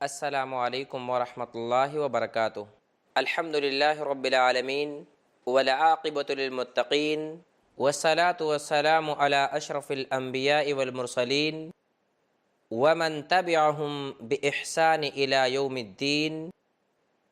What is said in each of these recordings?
السلام علیکم ورحمۃ اللہ وبرکاتہ۔ الحمد للہ رب العالمین والعاقبۃ للمتقین والصلاة والسلام علی اشرف الانبیاء والمرسلین ومن تبعهم بإحسان الى یوم الدین،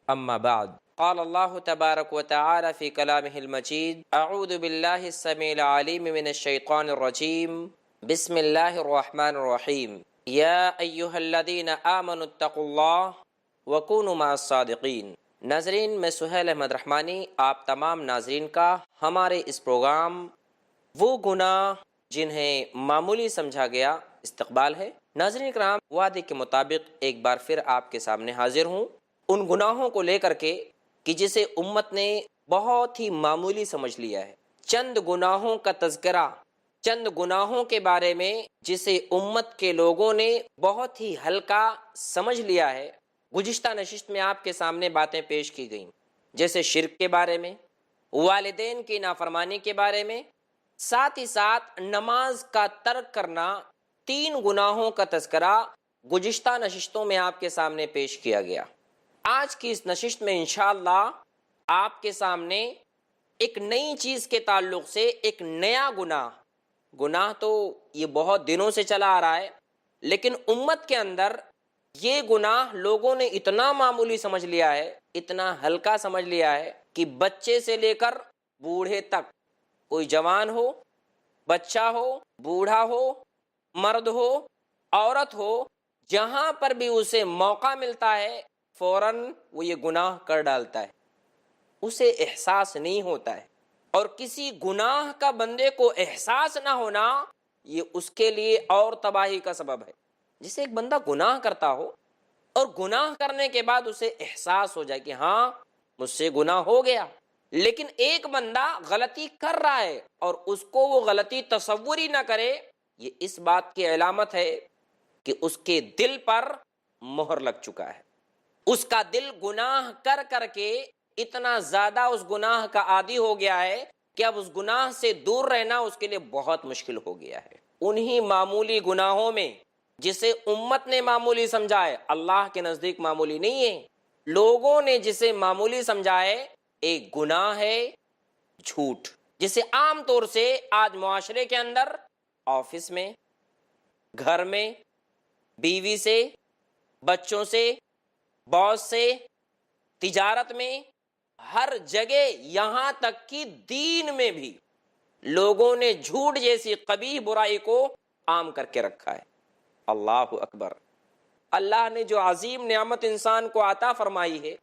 اما بعد۔ قال اللہ تبارک وتعالی فی کلامہ المجید: اعوذ باللہ السمیع العلیم من الشیطان الرجیم، بسم اللہ الرحمن الرحیم۔ یا ایہا الذین آمنوا اتقوا اللہ وکونوا مع الصادقین۔ ناظرین، میں سہیل احمد رحمانی آپ تمام ناظرین کا ہمارے اس پروگرام وہ گناہ جنہیں معمولی سمجھا گیا استقبال ہے۔ ناظرین کرام، وعدے کے مطابق ایک بار پھر آپ کے سامنے حاضر ہوں ان گناہوں کو لے کر کے کہ جسے امت نے بہت ہی معمولی سمجھ لیا ہے۔ چند گناہوں کا تذکرہ، چند گناہوں کے بارے میں جسے امت کے لوگوں نے بہت ہی ہلکا سمجھ لیا ہے۔ گزشتہ نشست میں آپ کے سامنے باتیں پیش کی گئیں، جیسے شرک کے بارے میں، والدین کی نافرمانی کے بارے میں، ساتھ ہی ساتھ نماز کا ترک کرنا۔ تین گناہوں کا تذکرہ گزشتہ نشستوں میں آپ کے سامنے پیش کیا گیا۔ آج کی اس نشست میں انشاءاللہ آپ کے سامنے ایک نئی چیز کے تعلق سے ایک نیا گناہ تو یہ بہت دنوں سے چلا آ رہا ہے، لیکن امت کے اندر یہ گناہ لوگوں نے اتنا معمولی سمجھ لیا ہے، اتنا ہلکا سمجھ لیا ہے کہ بچے سے لے کر بوڑھے تک، کوئی جوان ہو، بچہ ہو، بوڑھا ہو، مرد ہو، عورت ہو، جہاں پر بھی اسے موقع ملتا ہے فوراً وہ یہ گناہ کر ڈالتا ہے، اسے احساس نہیں ہوتا ہے۔ اور کسی گناہ کا بندے کو احساس نہ ہونا یہ اس کے لیے اور تباہی کا سبب ہے۔ جسے ایک بندہ گناہ کرتا ہو اور گناہ کرنے کے بعد اسے احساس ہو جائے کہ ہاں مجھ سے گناہ ہو گیا، لیکن ایک بندہ غلطی کر رہا ہے اور اس کو وہ غلطی تصور ہی نہ کرے، یہ اس بات کی علامت ہے کہ اس کے دل پر مہر لگ چکا ہے۔ اس کا دل گناہ کر کر کے اتنا زیادہ اس گناہ کا عادی ہو گیا ہے کہ اب اس گناہ سے دور رہنا اس کے لیے بہت مشکل ہو گیا ہے۔ انہی معمولی گناہوں میں جسے امت نے معمولی سمجھا ہے، اللہ کے نزدیک معمولی نہیں ہے، لوگوں نے جسے معمولی سمجھا ہے، ایک گناہ ہے جھوٹ، جسے عام طور سے آج معاشرے کے اندر، آفس میں، گھر میں، بیوی سے، بچوں سے، باس سے، تجارت میں، ہر جگہ، یہاں تک کہ دین میں بھی لوگوں نے جھوٹ جیسی قبیح برائی کو عام کر کے رکھا ہے۔ اللہ اکبر۔ اللہ نے جو عظیم نعمت انسان کو عطا فرمائی ہے،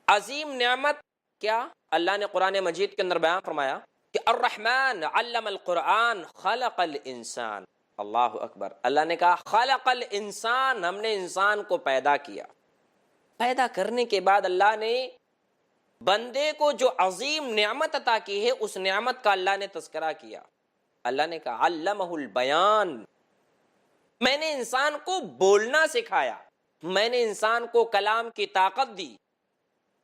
عظیم نعمت کیا؟ اللہ نے قرآن مجید کے اندر بیان فرمایا کہ الرحمن علم القرآن خلق الانسان۔ اللہ اکبر۔ اللہ نے کہا خلق الانسان، ہم نے انسان کو پیدا کیا۔ پیدا کرنے کے بعد اللہ نے بندے کو جو عظیم نعمت عطا کی ہے، اس نعمت کا اللہ نے تذکرہ کیا۔ اللہ نے کہا علمہ البیان، میں نے انسان کو بولنا سکھایا، میں نے انسان کو کلام کی طاقت دی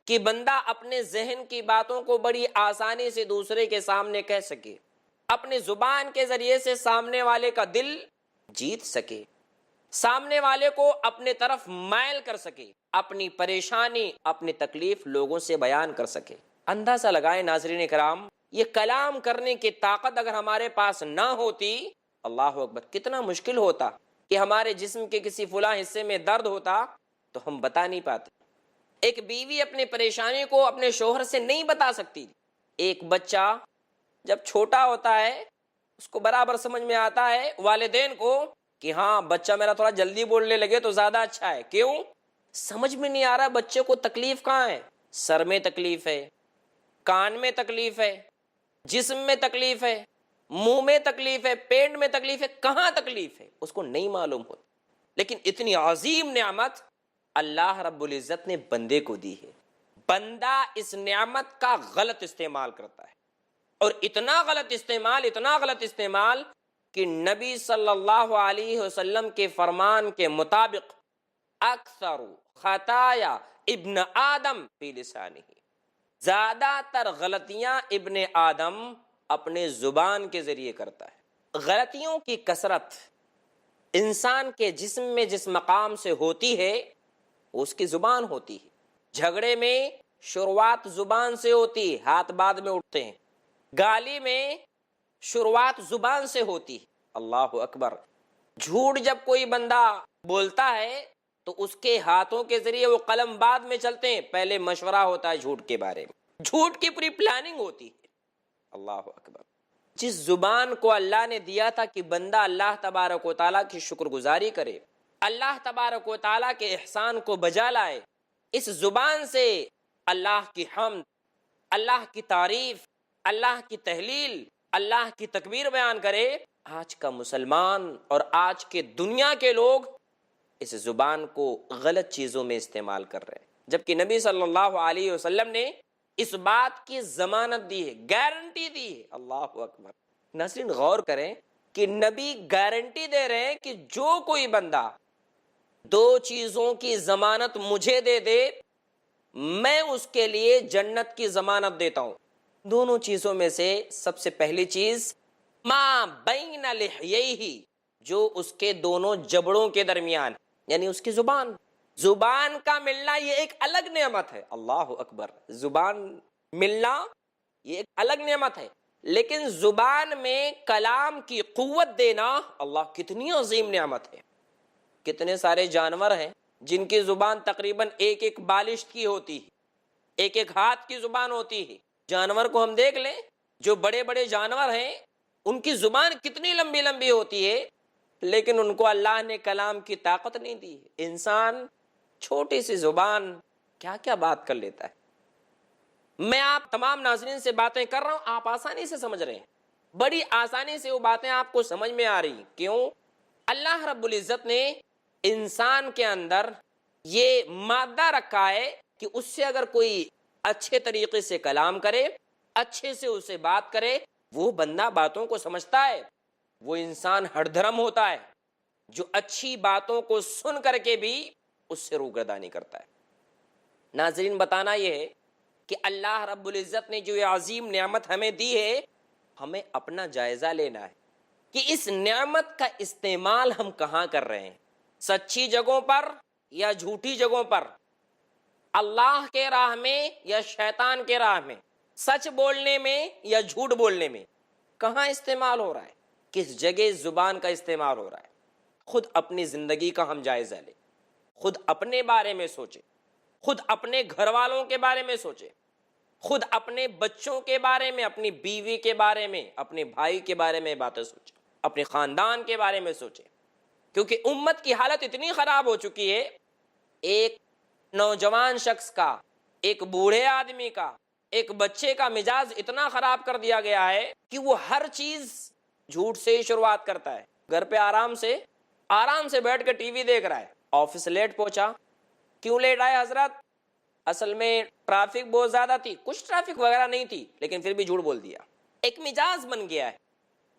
کہ بندہ اپنے ذہن کی باتوں کو بڑی آسانی سے دوسرے کے سامنے کہہ سکے، اپنے زبان کے ذریعے سے سامنے والے کا دل جیت سکے، سامنے والے کو اپنے طرف مائل کر سکے، اپنی پریشانی، اپنی تکلیف لوگوں سے بیان کر سکے۔ اندازہ لگائیں ناظرین کرام، یہ کلام کرنے کی طاقت اگر ہمارے پاس نہ ہوتی، اللہ اکبر، کتنا مشکل ہوتا کہ ہمارے جسم کے کسی فلاں حصے میں درد ہوتا تو ہم بتا نہیں پاتے۔ ایک بیوی اپنی پریشانی کو اپنے شوہر سے نہیں بتا سکتی۔ ایک بچہ جب چھوٹا ہوتا ہے اس کو برابر سمجھ میں آتا ہے والدین کو کہ ہاں بچہ میرا تھوڑا جلدی بولنے لگے تو زیادہ اچھا ہے۔ کیوں؟ سمجھ میں نہیں آ رہا بچے کو تکلیف کہاں ہے، سر میں تکلیف ہے، کان میں تکلیف ہے، جسم میں تکلیف ہے، منہ میں تکلیف ہے، پیٹ میں تکلیف ہے، کہاں تکلیف ہے اس کو نہیں معلوم ہوتا۔ لیکن اتنی عظیم نعمت اللہ رب العزت نے بندے کو دی ہے، بندہ اس نعمت کا غلط استعمال کرتا ہے، اور اتنا غلط استعمال کہ نبی صلی اللہ علیہ وسلم کے فرمان کے مطابق اکثر خطایا ابن آدم فی لسانہ، زیادہ تر غلطیاں ابن آدم اپنے زبان کے ذریعے کرتا ہے۔ غلطیوں کی کثرت انسان کے جسم میں جس مقام سے ہوتی ہے اس کی زبان ہوتی ہے. جھگڑے میں شروعات زبان سے ہوتی ہے، ہاتھ بعد میں اٹھتے ہیں. گالی میں شروعات زبان سے ہوتی ہے. اللہ اکبر. جھوٹ جب کوئی بندہ بولتا ہے تو اس کے ہاتھوں کے ذریعے وہ قلم بعد میں چلتے ہیں، پہلے مشورہ ہوتا ہے جھوٹ کے بارے میں، جھوٹ کی پوری پلاننگ ہوتی ہے. اللہ اکبر. جس زبان کو اللہ نے دیا تھا کہ بندہ اللہ تبارک و تعالیٰ کی شکر گزاری کرے، اللہ تبارک و تعالیٰ کے احسان کو بجا لائے، اس زبان سے اللہ کی حمد، اللہ کی تعریف، اللہ کی تحلیل، اللہ کی تکبیر بیان کرے، آج کا مسلمان اور آج کے دنیا کے لوگ اس زبان کو غلط چیزوں میں استعمال کر رہے ہیں، جبکہ نبی صلی اللہ علیہ وسلم نے اس بات کی ضمانت دی ہے، گارنٹی دی ہے. اللہ اکبر. ناظرین غور کریں کہ نبی گارنٹی دے رہے ہیں کہ جو کوئی بندہ دو چیزوں کی ضمانت مجھے دے دے، میں اس کے لیے جنت کی ضمانت دیتا ہوں. دونوں چیزوں میں سے سب سے پہلی چیز ما بین لحییہ، جو اس کے دونوں جبڑوں کے درمیان، یعنی اس کی زبان. زبان کا ملنا یہ ایک الگ نعمت ہے. اللہ اکبر. زبان ملنا یہ ایک الگ نعمت ہے، لیکن زبان میں کلام کی قوت دینا اللہ کتنی عظیم نعمت ہے. کتنے سارے جانور ہیں جن کی زبان تقریباً ایک ایک بالشت کی ہوتی ہے، ایک ایک ہاتھ کی زبان ہوتی ہے. جانور کو ہم دیکھ لیں، جو بڑے بڑے جانور ہیں ان کی زبان کتنی لمبی لمبی ہوتی ہے، لیکن ان کو اللہ نے کلام کی طاقت نہیں دی. انسان چھوٹی سی زبان کیا کیا بات کر لیتا ہے. میں آپ تمام ناظرین سے باتیں کر رہا ہوں، آپ آسانی سے سمجھ رہے ہیں، بڑی آسانی سے وہ باتیں آپ کو سمجھ میں آ رہی. کیوں؟ اللہ رب العزت نے انسان کے اندر یہ مادہ رکھا ہے کہ اس سے اگر کوئی اچھے طریقے سے کلام کرے، اچھے سے اسے بات کرے، وہ بندہ باتوں کو سمجھتا ہے. وہ انسان ہر دھرم ہوتا ہے جو اچھی باتوں کو سن کر کے بھی اس سے روگردانی کرتا ہے. ناظرین بتانا یہ ہے کہ اللہ رب العزت نے جو یہ عظیم نعمت ہمیں دی ہے، ہمیں اپنا جائزہ لینا ہے کہ اس نعمت کا استعمال ہم کہاں کر رہے ہیں، سچی جگہوں پر یا جھوٹی جگہوں پر، اللہ کے راہ میں یا شیطان کے راہ میں، سچ بولنے میں یا جھوٹ بولنے میں، کہاں استعمال ہو رہا ہے، کس جگہ زبان کا استعمال ہو رہا ہے. خود اپنی زندگی کا ہم جائزہ لیں، خود اپنے بارے میں سوچیں، خود اپنے گھر والوں کے بارے میں سوچیں، خود اپنے بچوں کے بارے میں، اپنی بیوی کے بارے میں، اپنے بھائی کے بارے میں باتیں سوچیں، اپنے خاندان کے بارے میں سوچیں. کیونکہ امت کی حالت اتنی خراب ہو چکی ہے، ایک نوجوان شخص کا، ایک بوڑھے آدمی کا، ایک بچے کا مزاج اتنا خراب کر دیا گیا ہے کہ وہ ہر چیز جھوٹ سے ہی شروعات کرتا ہے. گھر پہ آرام سے بیٹھ کے ٹی وی دیکھ رہا ہے، آفس لیٹ پہنچا، کیوں لیٹ آئے حضرت؟ اصل میں ٹریفک بہت زیادہ تھی. کچھ ٹریفک وغیرہ نہیں تھی لیکن پھر بھی جھوٹ بول دیا. ایک مزاج بن گیا ہے.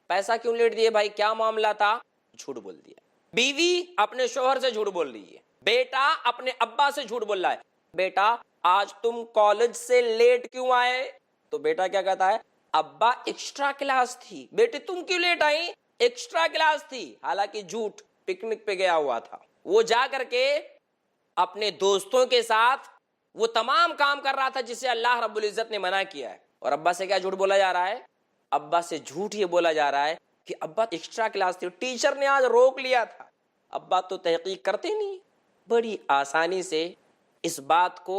پیسہ کیوں لیٹ دیے بھائی؟ کیا معاملہ تھا؟ جھوٹ بول دیا. بیوی اپنے شوہر سے جھوٹ بول رہی ہے، بیٹا اپنے ابا سے جھوٹ بول رہا ہے، بیٹا آج تم کالج سے لیٹ کیوں آئے؟ تو بیٹا کیا کہتا ہے؟ ابا ایکسٹرا کلاس تھی. بیٹے تم کیوں لیٹ آئی؟ ایکسٹرا کلاس تھی. حالانکہ جھوٹ، پکنک پہ گیا ہوا تھا، وہ جا کر کے اپنے دوستوں کے ساتھ وہ تمام کام کر رہا تھا جسے اللہ رب العزت نے منع کیا ہے. اور ابا سے کیا جھوٹ بولا جا رہا ہے؟ ابا سے جھوٹ یہ بولا جا رہا ہے کہ ابا ایکسٹرا کلاس تھی، ٹیچر نے آج روک لیا تھا. ابا تو تحقیق کرتے نہیں. بڑی آسانی سے اس بات کو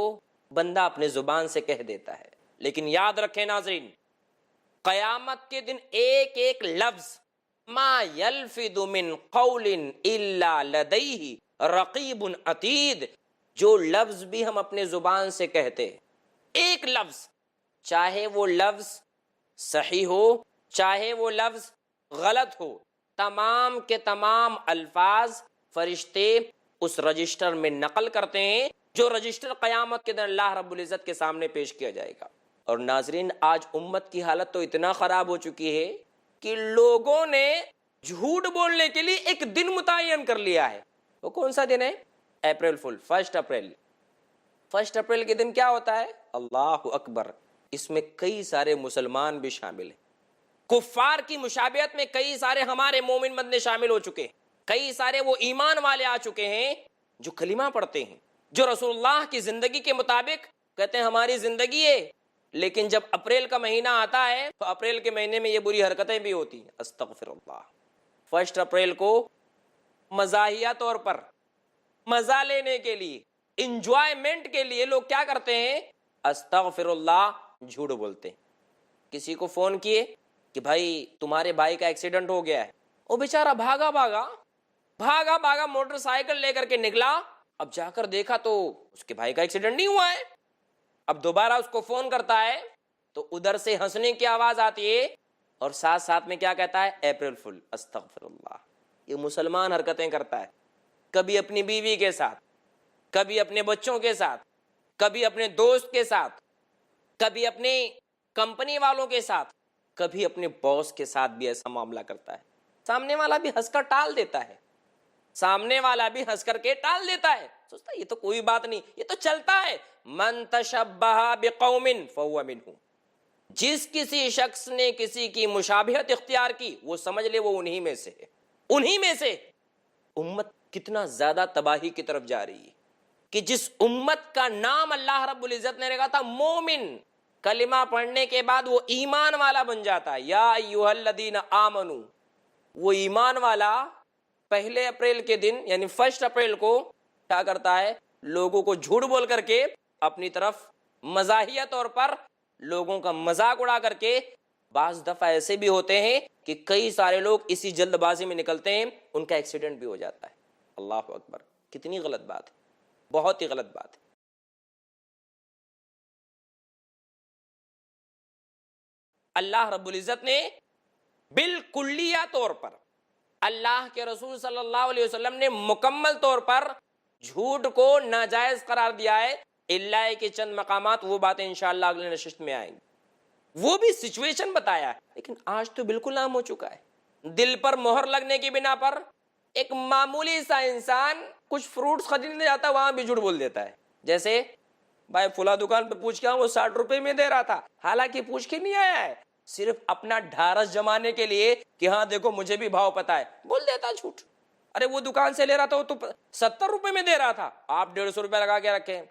بندہ اپنے زبان سے کہہ دیتا ہے. لیکن یاد رکھیں ناظرین، قیامت کے دن ایک ایک لفظ، ما یلفظ من قول الا لدیہ رقیب عتید، جو لفظ بھی ہم اپنے زبان سے کہتے، ایک لفظ، چاہے وہ لفظ صحیح ہو چاہے وہ لفظ غلط ہو، تمام کے تمام الفاظ فرشتے اس رجسٹر میں نقل کرتے ہیں، جو رجسٹر قیامت کے دن اللہ رب العزت کے سامنے پیش کیا جائے گا. اور ناظرین آج امت کی حالت تو اتنا خراب ہو چکی ہے کہ لوگوں نے جھوٹ بولنے کے لیے ایک دن متعین کر لیا ہے. وہ کون سا دن ہے؟ اپریل فل، 1 اپریل. 1 اپریل کے دن کیا ہوتا ہے؟ اللہ اکبر. اس میں کئی سارے مسلمان بھی شامل ہیں، کفار کی مشابہت میں کئی سارے ہمارے مومن بندے شامل ہو چکے. کئی سارے وہ ایمان والے آ چکے ہیں جو کلمہ پڑھتے ہیں، جو رسول اللہ کی زندگی کے مطابق کہتے ہیں ہماری زندگی ہے، لیکن جب اپریل کا مہینہ آتا ہے تو اپریل کے مہینے میں یہ بری حرکتیں بھی ہوتی ہیں. استغفر اللہ. 1 اپریل کو مزاحیہ طور پر، مزہ لینے کے لیے، انجوائمنٹ کے لیے لوگ کیا کرتے ہیں؟ استغفر اللہ، جھوٹ بولتے ہیں. کسی کو فون کیے کہ بھائی تمہارے بھائی کا ایکسیڈنٹ ہو گیا ہے، وہ بیچارہ بھاگا بھاگا موٹر سائیکل لے کر کے نکلا. اب جا کر دیکھا تو اس کے بھائی کا ایکسیڈنٹ نہیں ہوا ہے. اب دوبارہ اس کو فون کرتا ہے تو ادھر سے ہنسنے کی آواز آتی ہے اور ساتھ میں کیا کہتا ہے؟ اپریل فل. استغفر اللہ. یہ مسلمان حرکتیں کرتا ہے، کبھی اپنی بیوی کے ساتھ، کبھی اپنے بچوں کے ساتھ، کبھی اپنے دوست کے ساتھ، کبھی اپنے کمپنی والوں کے ساتھ، کبھی اپنے باس کے ساتھ بھی ایسا معاملہ کرتا ہے. سامنے والا بھی ہنس کر ٹال دیتا ہے، سامنے والا بھی ہنس کر کے ٹال دیتا ہے، سوچتا ہے یہ تو کوئی بات نہیں، یہ تو چلتا ہے. من تشبہ بقوم فہو منہم. جس کسی شخص نے کسی کی مشابہت اختیار کی وہ سمجھ لے وہ انہی میں سے ہے. انہی میں سے. امت کتنا زیادہ تباہی کی طرف جا رہی ہے کہ جس امت کا نام اللہ رب العزت نے رکھا تھا مومن، کلمہ پڑھنے کے بعد وہ ایمان والا بن جاتا ہے. یا ایھا الذین آمنو. وہ ایمان والا 1 اپریل کے دن یعنی 1 اپریل کو کیا کرتا ہے؟ لوگوں کو جھوٹ بول کر کے اپنی طرف مزاحیہ طور پر لوگوں کا مذاق اڑا کر کے. بعض دفعہ ایسے بھی ہوتے ہیں کہ کئی سارے لوگ اسی جلد بازی میں نکلتے ہیں، ان کا ایکسیڈنٹ بھی ہو جاتا ہے. اللہ اکبر. کتنی غلط بات ہے، بہت ہی غلط بات ہے. اللہ رب العزت نے بالکلیہ طور پر، اللہ کے رسول صلی اللہ علیہ وسلم نے مکمل طور پر جھوٹ کو ناجائز قرار دیا ہے. اللہ کے چند مقامات وہ باتیں انشاءاللہ اگلے نشست میں آئیں گی. وہ بھی سچویشن بتایا ہے، لیکن آج تو بالکل عام ہو چکا ہے. دل پر مہر لگنے کی بنا پر ایک معمولی سا انسان کچھ فروٹس خریدنے جاتا ہے، وہاں بھی جھوٹ بول دیتا ہے. جیسے بھائی فلاں دکان پہ پوچھ کے وہ 60 روپے میں دے رہا تھا، حالانکہ پوچھ کے نہیں آیا ہے، صرف اپنا ڈھارس جمانے کے لیے کہ ہاں دیکھو مجھے بھی بھاؤ پتا ہے، بول دیتا جھوٹ. ارے وہ دکان سے لے رہا تھا وہ تو 70 روپے میں دے رہا تھا، آپ 150 روپے لگا کے رکھے.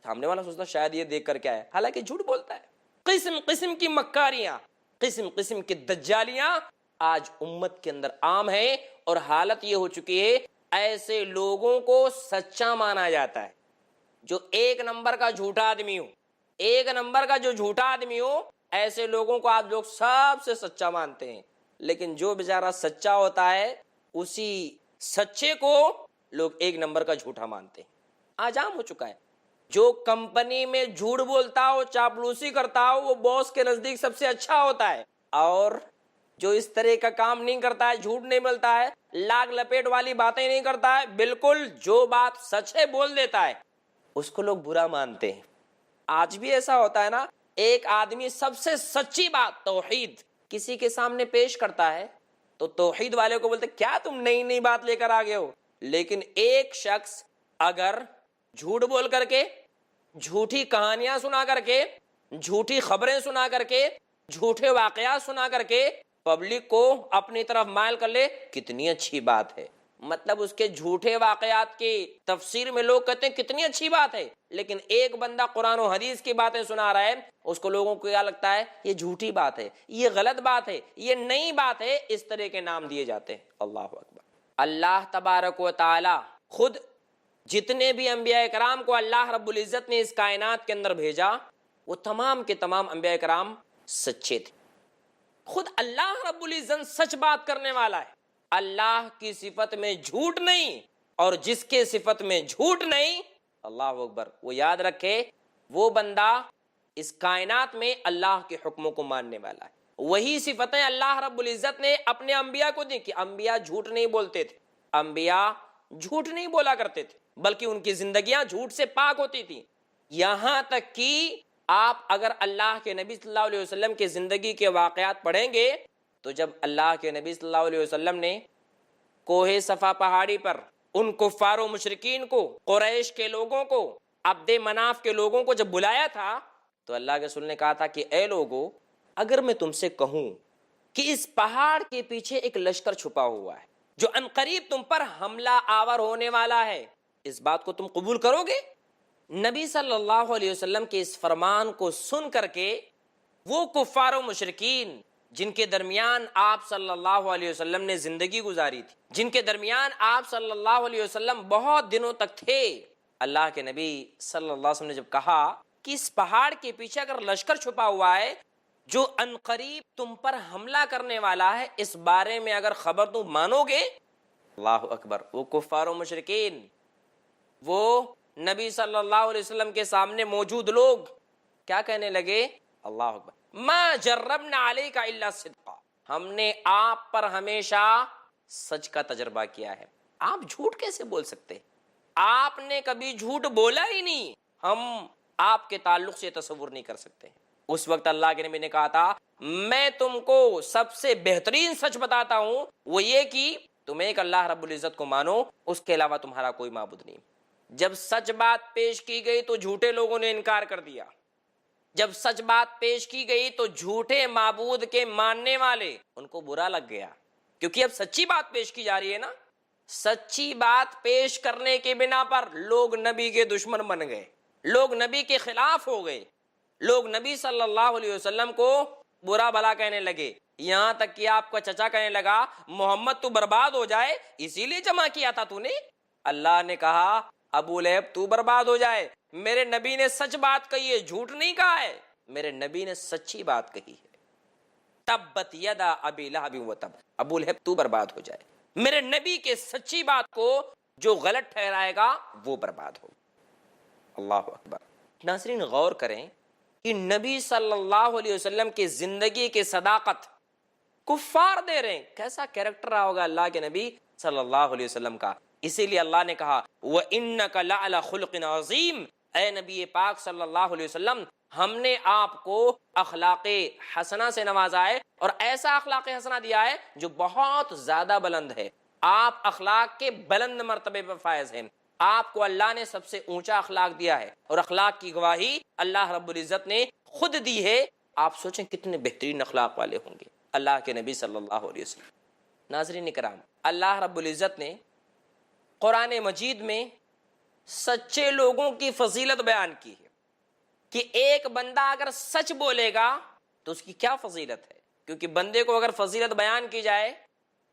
سامنے والا سوچتا شاید یہ دیکھ کر کے آیا، حالانکہ جھوٹ بولتا ہے. قسم قسم کی مکاریاں، قسم قسم کی دجالیاں آج امت کے اندر عام ہیں، اور حالت یہ ہو چکی ہے ایسے لوگوں کو سچا مانا جاتا ہے. جو 1 نمبر کا جھوٹا آدمی ہو، 1 نمبر کا جو جھوٹا آدمی ہو، ایسے لوگوں کو آپ لوگ سب سے سچا مانتے ہیں. لیکن جو بیچارہ سچا ہوتا ہے اسی سچے کو لوگ 1 نمبر کا جھوٹا مانتے ہیں. آج عام ہو چکا ہے. جو کمپنی میں جھوٹ بولتا ہو، چاپلوسی کرتا ہو، وہ باس کے نزدیک سب سے اچھا ہوتا ہے، اور جو اس طرح کا کام نہیں کرتا ہے، جھوٹ نہیں بولتا ہے، لاگ لپیٹ والی باتیں نہیں کرتا ہے، بالکل جو بات سچ ہے بول دیتا ہے، اس کو لوگ برا مانتے ہیں. آج بھی ایسا ہوتا ہے نا، ایک آدمی سب سے سچی بات توحید کسی کے سامنے پیش کرتا ہے تو توحید والے کو بولتے کیا تم نئی نئی بات لے کر آگے ہو. لیکن ایک شخص اگر جھوٹ بول کر کے، جھوٹی کہانیاں سنا کر کے، جھوٹی خبریں سنا کر کے، جھوٹے واقعات سنا کر کے پبلک کو اپنی طرف مائل کر لے، کتنی اچھی بات ہے. مطلب اس کے جھوٹے واقعات کی تفسیر میں لوگ کہتے ہیں کتنی اچھی بات ہے، لیکن ایک بندہ قرآن و حدیث کی باتیں سنا رہا ہے، اس کو لوگوں کو کیا لگتا ہے؟ یہ جھوٹی بات ہے، یہ غلط بات ہے، یہ نئی بات ہے. اس طرح کے نام دیے جاتے ہیں. اللہ اکبر. اللہ تبارک و تعالی خود جتنے بھی انبیاء کرام کو اللہ رب العزت نے اس کائنات کے اندر بھیجا، وہ تمام کے تمام انبیاء کرام سچے تھے. خود اللہ رب العزت سچ بات کرنے والا ہے. اللہ کی صفت میں جھوٹ نہیں، اور جس کے صفت میں جھوٹ نہیں، اللہ اکبر، وہ یاد رکھے وہ بندہ اس کائنات میں اللہ کے حکموں کو ماننے والا ہے. وہی صفتیں اللہ رب العزت نے اپنے انبیاء کو دی کہ انبیاء جھوٹ نہیں بولتے تھے، انبیاء جھوٹ نہیں بولا کرتے تھے، بلکہ ان کی زندگیاں جھوٹ سے پاک ہوتی تھی. یہاں تک کہ آپ اگر اللہ کے نبی صلی اللہ علیہ وسلم کی زندگی کے واقعات پڑھیں گے تو جب اللہ کے نبی صلی اللہ علیہ وسلم نے کوہ صفا پہاڑی پر ان کفار و مشرکین کو، قریش کے لوگوں کو، عبد مناف کے لوگوں کو جب بلایا تھا تو اللہ کے رسول نے کہا تھا کہ اے لوگو، اگر میں تم سے کہوں کہ اس پہاڑ کے پیچھے ایک لشکر چھپا ہوا ہے، جو عنقریب تم پر حملہ آور ہونے والا ہے، اس بات کو تم قبول کرو گے؟ نبی صلی اللہ علیہ وسلم کے اس فرمان کو سن کر کے وہ کفار و مشرکین جن کے درمیان آپ صلی اللہ علیہ وسلم نے زندگی گزاری تھی، جن کے درمیان آپ صلی اللہ علیہ وسلم بہت دنوں تک تھے، اللہ کے نبی صلی اللہ علیہ وسلم نے جب کہا کہ اس پہاڑ کے پیچھے اگر لشکر چھپا ہوا ہے جو عنقریب تم پر حملہ کرنے والا ہے، اس بارے میں اگر خبر تم مانو گے، اللہ اکبر، وہ کفار و مشرکین، وہ نبی صلی اللہ علیہ وسلم کے سامنے موجود لوگ کیا کہنے لگے؟ اللہ اکبر، ما جربنا علیک الا صدقا، ہم نے آپ پر ہمیشہ سچ کا تجربہ کیا ہے، آپ جھوٹ کیسے بول سکتے؟ آپ نے کبھی جھوٹ بولا ہی نہیں، ہم آپ کے تعلق سے تصور نہیں کر سکتے۔ اس وقت اللہ کے نبی نے کہا تھا میں تم کو سب سے بہترین سچ بتاتا ہوں، وہ یہ کہ تم ایک اللہ رب العزت کو مانو، اس کے علاوہ تمہارا کوئی معبود نہیں۔ جب سچ بات پیش کی گئی تو جھوٹے لوگوں نے انکار کر دیا، جب سچ بات پیش کی گئی تو جھوٹے معبود کے ماننے والے ان کو برا لگ گیا، کیونکہ اب سچی بات پیش کی جا رہی ہے نا۔ سچی بات پیش کرنے کے بنا پر لوگ نبی کے دشمن بن گئے، لوگ نبی کے خلاف ہو گئے، لوگ نبی صلی اللہ علیہ وسلم کو برا بھلا کہنے لگے، یہاں تک کہ آپ کا چچا کہنے لگا محمد تو برباد ہو جائے اسی لیے جمع کیا تھا تو نے۔ اللہ نے کہا ابو لہب تو برباد ہو جائے، میرے نبی نے سچ بات کہی ہے، جھوٹ نہیں کہا ہے، میرے نبی نے سچی بات کہی ہے۔ تبت یدا ابی لہب وتب، ابو لہب تو برباد ہو جائے، میرے نبی کے سچی بات کو جو غلط ٹھہرائے گا وہ برباد ہو۔ اللہ اکبر۔ ناظرین غور کریں کہ نبی صلی اللہ علیہ وسلم کی زندگی کی صداقت کفار دے رہے ہیں، کیسا کیریکٹر رہا ہوگا اللہ کے نبی صلی اللہ علیہ وسلم کا۔ اسی لیے اللہ نے کہا وَإِنَّكَ لَعَلَى خُلْقٍ عَظِيمٍ، اے نبی پاک صلی اللہ علیہ وسلم ہم نے آپ کو اخلاق حسنہ سے نوازا ہے، اور ایسا اخلاق حسنہ دیا ہے جو بہت زیادہ بلند ہے۔ آپ اخلاق کے بلند مرتبے پر فائز ہیں، آپ کو اللہ نے سب سے اونچا اخلاق دیا ہے، اور اخلاق کی گواہی اللہ رب العزت نے خود دی ہے۔ آپ سوچیں کتنے بہترین اخلاق والے ہوں گے اللہ کے نبی صلی اللہ علیہ وسلم۔ ناظرین کرام، اللہ رب العزت نے قرآن مجید میں سچے لوگوں کی فضیلت بیان کی ہے کہ ایک بندہ اگر سچ بولے گا تو اس کی کیا فضیلت ہے، کیونکہ بندے کو اگر فضیلت بیان کی جائے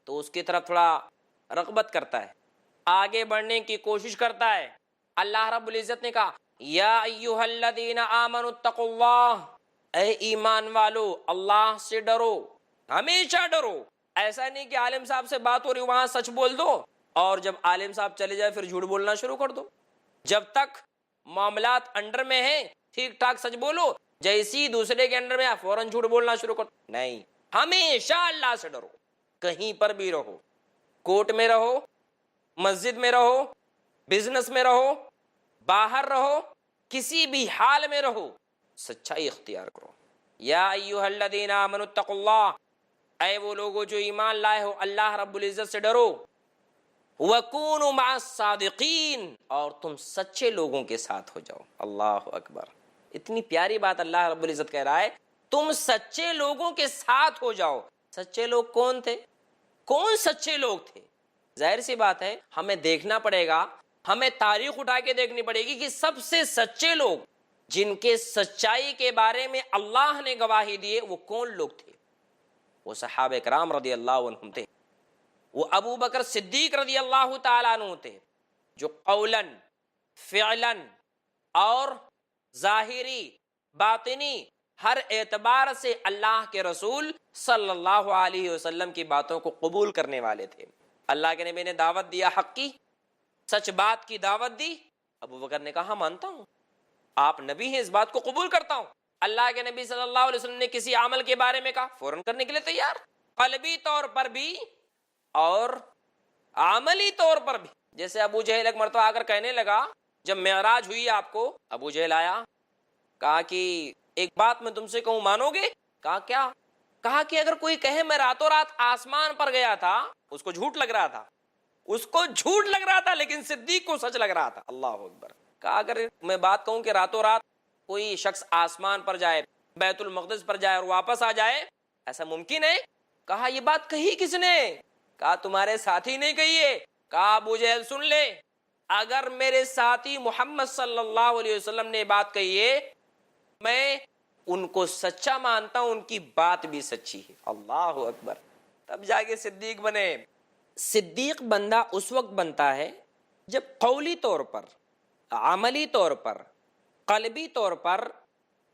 تو اس کی طرف تھوڑا رغبت کرتا ہے، آگے بڑھنے کی کوشش کرتا ہے۔ اللہ رب العزت نے کہا یا ایھا الذین آمنوا اتقوا اللہ، اے ایمان والو اللہ سے ڈرو، ہمیشہ ڈرو۔ ایسا نہیں کہ عالم صاحب سے بات ہو رہی وہاں سچ بول دو، اور جب عالم صاحب چلے جائے پھر جھوٹ بولنا شروع کر دو۔ جب تک معاملات انڈر میں ہیں ٹھیک ٹھاک سچ بولو، جیسی دوسرے کے انڈر میں فوراً جھوٹ بولنا شروع کر دو۔ نہیں، ہمیشہ اللہ سے ڈرو، کہیں پر بھی رہو، کورٹ میں رہو، مسجد میں رہو، بزنس میں رہو، باہر رہو، کسی بھی حال میں رہو، سچائی اختیار کرو۔ یا ایھا الذین آمنوا اتقوا اللہ، اے وہ لوگو جو ایمان لائے ہو اللہ رب العزت سے ڈرو۔ وَكُونُوا مَعَ الصَّادِقِينَ، اور تم سچے لوگوں کے ساتھ ہو جاؤ۔ اللہ اکبر، اتنی پیاری بات اللہ رب العزت کہہ رہا ہے، تم سچے لوگوں کے ساتھ ہو جاؤ۔ سچے لوگ کون تھے؟ کون سچے لوگ تھے؟ ظاہر سی بات ہے ہمیں دیکھنا پڑے گا، ہمیں تاریخ اٹھا کے دیکھنی پڑے گی کہ سب سے سچے لوگ جن کے سچائی کے بارے میں اللہ نے گواہی دی وہ کون لوگ تھے؟ وہ صحابہ کرام رضی اللہ عنہم تھے، وہ ابو بکر صدیق رضی اللہ تعالیٰ عنہ تھے، جو قولاً، فعلاً اور ظاہری باطنی ہر اعتبار سے اللہ کے رسول صلی اللہ علیہ وسلم کی باتوں کو قبول کرنے والے تھے۔ اللہ کے نبی نے دعوت دیا حق کی، سچ بات کی دعوت دی، ابو بکر نے کہا مانتا ہوں، آپ نبی ہیں، اس بات کو قبول کرتا ہوں۔ اللہ کے نبی صلی اللہ علیہ وسلم نے کسی عمل کے بارے میں کہا، فوراً کرنے کے لیے تیار، قلبی طور پر بھی اور عملی طور پر بھی۔ جیسے ابو جہل ایک مرتبہ آ کر کہنے لگا، جب معراج ہوئی آپ کو، ابو جہل آیا، کہا کہ ایک بات میں تم سے کہوں مانو گے؟ کہا کیا؟ کہا کہ اگر کوئی کہے میں راتوں رات آسمان پر گیا تھا، اس کو جھوٹ لگ رہا تھا، اس کو جھوٹ لگ رہا تھا، لیکن صدیق کو سچ لگ رہا تھا۔ اللہ اکبر۔ کہا اگر میں بات کہوں کہ راتوں رات کوئی شخص آسمان پر جائے، بیت المقدس پر جائے اور واپس آ جائے، ایسا ممکن ہے؟ کہا یہ بات کہی کس نے؟ کہا تمہارے ساتھی نے کہی ہے؟ کہا ابو جہل سن لے، اگر میرے ساتھی محمد صلی اللہ علیہ وسلم نے بات کہی ہے، میں ان کو سچا مانتا ہوں، ان کی بات بھی سچی ہے۔ اللہ اکبر! تب جا کے صدیق بنے۔ صدیق بندہ اس وقت بنتا ہے جب قولی طور پر، عملی طور پر، قلبی طور پر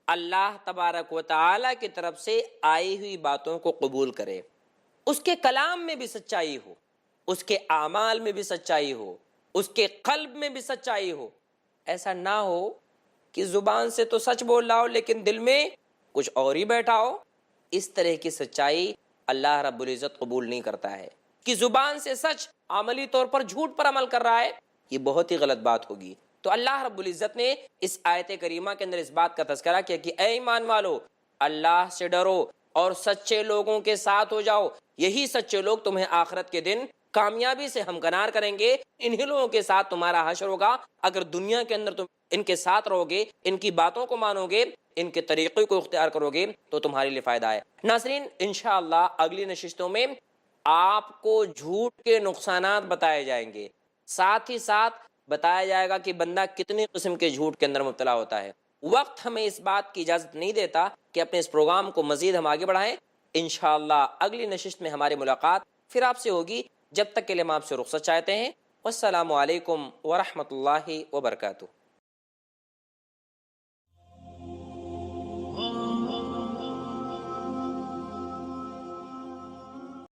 اللہ تبارک و تعالی کی طرف سے آئی ہوئی باتوں کو قبول کرے، اس کے کلام میں بھی سچائی ہو، اس کے اعمال میں بھی سچائی ہو، اس کے قلب میں بھی سچائی ہو۔ ایسا نہ ہو کہ زبان سے تو سچ بول رہا ہو لیکن دل میں کچھ اور ہی بیٹھا ہو۔ اس طرح کی سچائی اللہ رب العزت قبول نہیں کرتا ہے۔ کہ زبان سے سچ، عملی طور پر جھوٹ پر عمل کر رہا ہے، یہ بہت ہی غلط بات ہوگی۔ تو اللہ رب العزت نے اس آیت کریمہ کے اندر اس بات کا تذکرہ کیا کہ اے ایمان والو، اللہ سے ڈرو اور سچے لوگوں کے ساتھ ہو جاؤ، یہی سچے لوگ تمہیں آخرت کے دن کامیابی سے ہمکنار کریں گے، انہی لوگوں کے ساتھ تمہارا حشر ہوگا۔ اگر دنیا کے اندر تم ان کے ساتھ رہو گے، ان کی باتوں کو مانو گے، ان کے طریقے کو اختیار کرو گے تو تمہارے لیے فائدہ ہے۔ ناظرین، انشاءاللہ اگلی نشستوں میں آپ کو جھوٹ کے نقصانات بتائے جائیں گے، ساتھ ہی ساتھ بتایا جائے گا کہ بندہ کتنی قسم کے جھوٹ کے اندر مبتلا ہوتا ہے۔ وقت ہمیں اس بات کی اجازت نہیں دیتا کہ اپنے اس پروگرام کو مزید ہم آگے بڑھائیں۔ انشاءاللہ اگلی نشست میں ہماری ملاقات پھر آپ سے ہوگی، جب تک کے لیے ہم آپ سے رخصت چاہتے ہیں۔ والسلام علیکم ورحمۃ اللہ وبرکاتہ۔